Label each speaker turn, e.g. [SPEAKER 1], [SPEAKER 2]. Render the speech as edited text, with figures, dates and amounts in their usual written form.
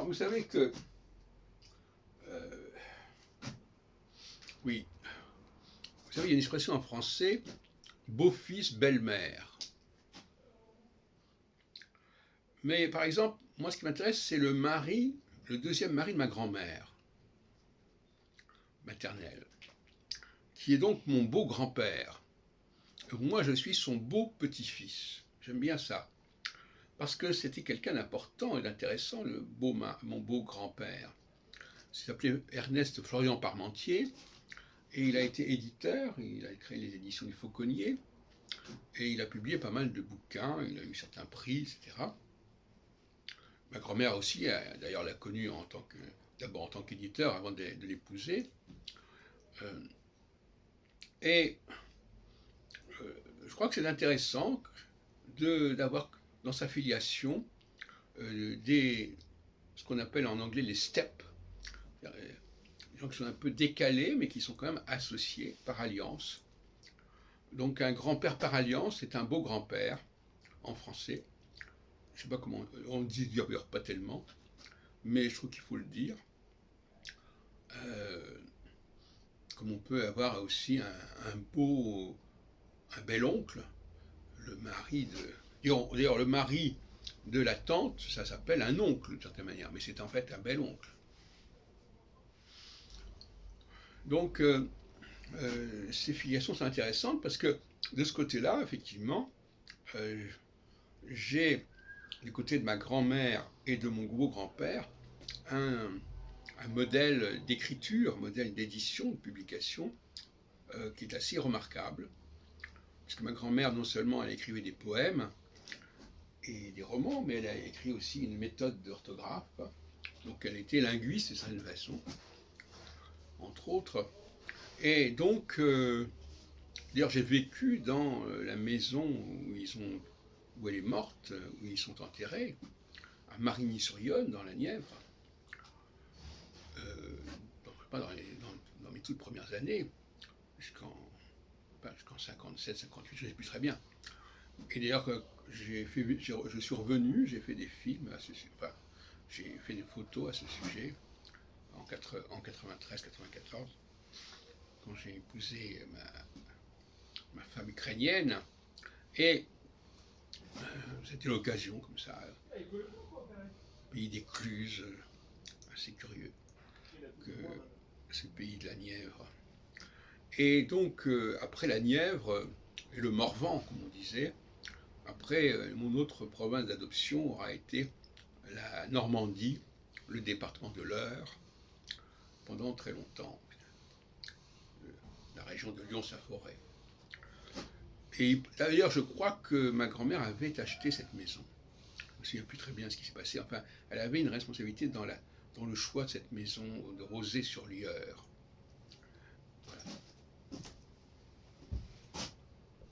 [SPEAKER 1] Alors, vous savez que, euh, oui, vous savez, il y a une expression en français, beau-fils, belle-mère. Mais par exemple, moi, ce qui m'intéresse, c'est le mari, le deuxième mari de ma grand-mère maternelle, qui est donc mon beau grand-père. Moi, je suis son beau petit-fils. J'aime bien ça. Parce que c'était quelqu'un d'important et d'intéressant, mon beau grand-père. Il s'appelait Ernest Florian Parmentier, et il a été éditeur, il a créé les éditions du Fauconnier, et il a publié pas mal de bouquins, il a eu certains prix, etc. Ma grand-mère aussi, d'ailleurs, l'a connu d'abord en tant qu'éditeur avant de l'épouser. Euh, et je crois que c'est intéressant d'avoir dans sa filiation ce qu'on appelle en anglais les steps, des gens qui sont un peu décalés, mais qui sont quand même associés par alliance. Donc un grand-père par alliance, c'est un beau grand-père en français. Je ne sais pas comment on le dit d'ailleurs pas tellement, mais je trouve qu'il faut le dire. Euh, Comme on peut avoir aussi un bel oncle, le mari de. D'ailleurs, le mari de la tante, ça s'appelle un oncle d'une certaine manière, mais c'est en fait un bel oncle. Donc, ces filiations sont intéressantes parce que de ce côté-là, effectivement, euh, j'ai du côté de ma grand-mère et de mon beau-grand-père un, un modèle d'écriture, un modèle d'édition, de publication, qui est assez remarquable. Parce que ma grand-mère, non seulement elle écrivait des poèmes et des romans, mais elle a écrit aussi une méthode d'orthographe. Donc elle était linguiste d'une certaine façon, entre autres. Et donc, d'ailleurs, j'ai vécu dans la maison où elle est morte, où ils sont enterrés, à Marigny-sur-Yonne, dans la Nièvre. Euh, dans mes toutes premières années, jusqu'en 57, 58, je ne sais plus très bien. Et d'ailleurs, je suis revenu, j'ai fait des films à ce sujet, enfin, j'ai fait des photos à ce sujet en 93-94, quand j'ai épousé ma femme ukrainienne. Et c'était l'occasion, comme ça, pays d'écluses, assez curieux, que c'est le pays de la Nièvre. Et donc, après la Nièvre et le Morvan, comme on disait, après, mon autre province d'adoption aura été la Normandie, le département de l'Eure, pendant très longtemps, la région de Lyon-Saint-Forêt. Et d'ailleurs, je crois que ma grand-mère avait acheté cette maison. Je ne me souviens plus très bien ce qui s'est passé. Enfin, elle avait une responsabilité dans le choix de cette maison de Rosé-sur-Lieure. Voilà.